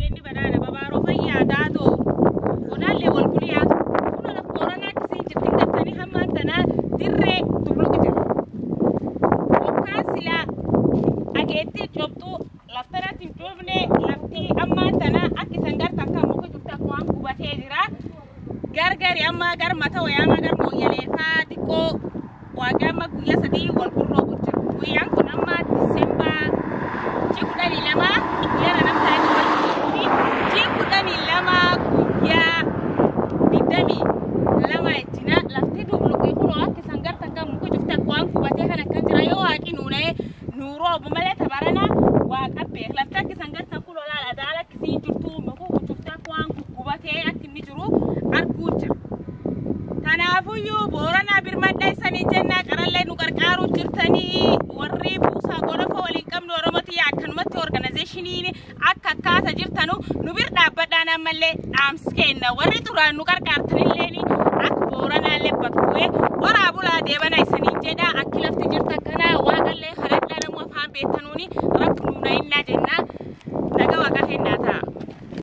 اللي بدانا ببارو فيا دادو ونالي والكلية كنا نفكرنا كسي جبتك تاني هم أنتنا درة تبلغ وكاسلا أجيتي جبتو لفترة تجوبني لفتي أما أنتنا أكيد سنجر تكا ممكن جبتك وان كوباتي جرا gargari amma gar mata waya ma gar mo yale fa diko waga ma kuya sadi wal kurro bujja kuyan kun amma December ki kudani lama yana nan ta ni wal ki kudani lama kuya bidami lama tina lafti do bloke kulo ak sangar taka mu ko jufta kwan ku bate kana kan jira yo aki nune nuro bu male tabarana wa kabbe lafta ki sangar takulo la adala ki jurtu mu ko jufta kwan ku bate ak ni juru arkuja tanafuyu borana birmadai sani janna karalle nu karkaru jirtani warri busa gorafa wali kamno romati yakan mati organization ni akka kasa jirtanu nu bir dabadana malle amskenna warri turan nu karkartanilleni ak borana le batwe wara bula de banai sani jeda akilafti jirta kana wagalle kharadana mo fam betanuni